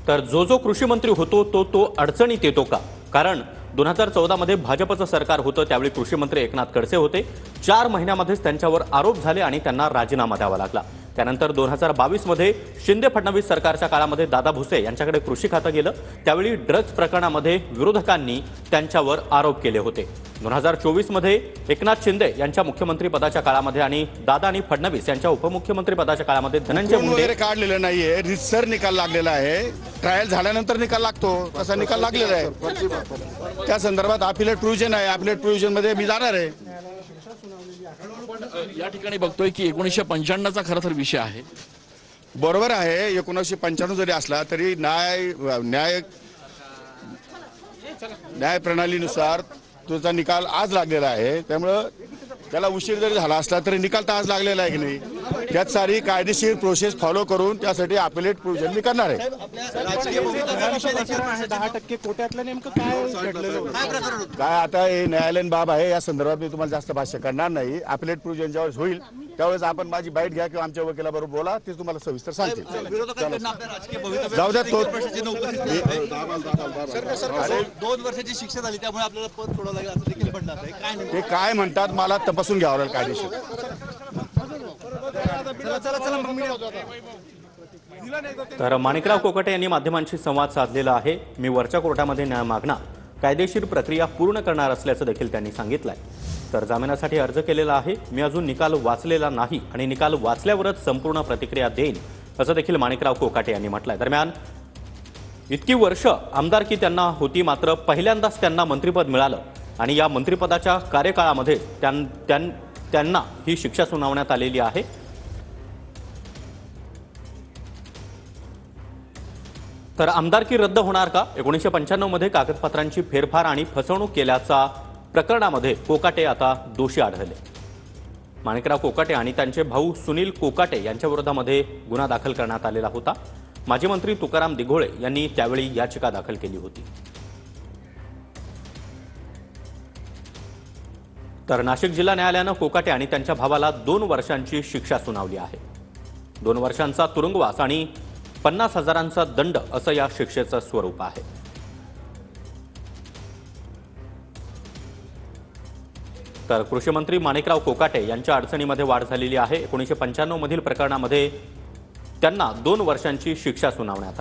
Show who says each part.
Speaker 1: तर जो कृषी मंत्री होतो तो अडचणीत येतो का? कारण 2014 मध्ये भाजपचं सरकार होतं, त्यावेळी कृषी मंत्री एकनाथ खडसे होते. 4 महिन्यामध्येच त्यांच्यावर आरोप झाले आणि त्यांना राजीनामा द्यावा लागला. त्यानंतर 2022 मध्ये शिंदे फडणवीस सरकारच्या काळामध्ये दादा भुसे यांच्याकडे कृषी खातं गेलं. त्यावेळी ड्रग्ज प्रकरणामध्ये विरोधकांनी त्यांच्यावर आरोप केले होते. 2024 मध्ये एकनाथ शिंदे यांच्या मुख्यमंत्री पदाच्या काळामध्ये आणि दादा आणि फडणवीस यांच्या उपमुख्यमंत्री पदाच्या काळामध्ये धनंजय मुंडे
Speaker 2: काढलेलं नाहीये, रितसर निकाल लागलेला आहे. ट्रायल झाल्यानंतर निकाल लागतो, तसा निकाल लागलेला आहे. त्या संदर्भात अपिलेट प्रोव्हिजन आहे. अपिलेट प्रोव्हिजन मध्ये मी जाणार आहे.
Speaker 3: या ठिकाणी बघतोय की 1995चा खरं तर विषय आहे.
Speaker 2: बरोबर आहे, 1995 जरी असला तरी न्याय प्रणालीनुसार तुझा निकाल आज लागलेला आहे. त्यामुळं त्याला उशीर जरी झाला असला तरी निकाल तर आज लागलेला आहे की नाही, त्यात सारी कायदेशीर प्रोसेस फॉलो करून त्यासाठी अपिलेट प्रोव्हिजन मी करणार आहे.
Speaker 4: 10% कोट्यातलं नेमकं काय घडलेलं
Speaker 2: काय आता हे न्यायालयीन बाब आहे, या संदर्भात मी तुम्हाला जास्त भाष्य करणार नाही. अपिलेट प्रोव्हिजन ज्यावेळेस होईल त्यावेळेस आपण माझी बाईट घ्या किंवा आमच्या वकिलाबरोबर बोला, ते तुम्हाला सविस्तर सांगतील. जाऊ द्या.
Speaker 5: 2 वर्षाची शिक्षा झाली, त्यामुळे आपल्याला पद सोडावं लागेल असं देखील म्हणतात. काय
Speaker 2: ते काय म्हणतात मला तपासून घ्यावं लागेल कायदेशीर.
Speaker 1: तर माणिकराव कोकाटे यांनी माध्यमांशी संवाद साधलेला आहे. मी वरच्या कोर्टामध्ये न्याय मागणार, कायदेशीर प्रक्रिया पूर्ण करणार असल्याचं देखील त्यांनी सांगितलंय. तर जामिनासाठी अर्ज केलेला आहे. मी अजून निकाल वाचलेला नाही आणि निकाल वाचल्यावरच संपूर्ण प्रतिक्रिया देईन असं देखील माणिकराव कोकाटे यांनी म्हटलंय. दरम्यान इतकी वर्ष आमदारकी त्यांना होती, मात्र पहिल्यांदाच त्यांना मंत्रिपद मिळालं आणि या मंत्रिपदाच्या कार्यकाळामध्ये त्यांना ही शिक्षा सुनावण्यात आलेली आहे. तर आमदारकी रद्द होणार का? 1995 मध्ये कागदपत्रांची फेरफार आणि फसवणूक केल्याचा प्रकरणामध्ये कोकाटे आता दोषी आढळले. माणिकराव कोकाटे आणि त्यांचे भाऊ सुनील कोकाटे यांच्या विरोधामध्ये गुन्हा दाखल करण्यात आलेला होता. माजी मंत्री तुकाराम दिघोळे यांनी त्यावेळी याचिका दाखल केली होती. तर नाशिक जिल्हा न्यायालयानं कोकाटे आणि त्यांच्या भावाला 2 वर्षांची शिक्षा सुनावली आहे. 2 वर्षांचा तुरुंगवास आणि 50,000चा दंड असं या शिक्षेचं स्वरूप आहे. तर कृषी मंत्री माणिकराव कोकाटे यांच्या अडचणीमध्ये वाढ झालेली आहे. 1995 मधील प्रकरणामध्ये त्यांना 2 वर्षांची शिक्षा सुनावण्यात आली.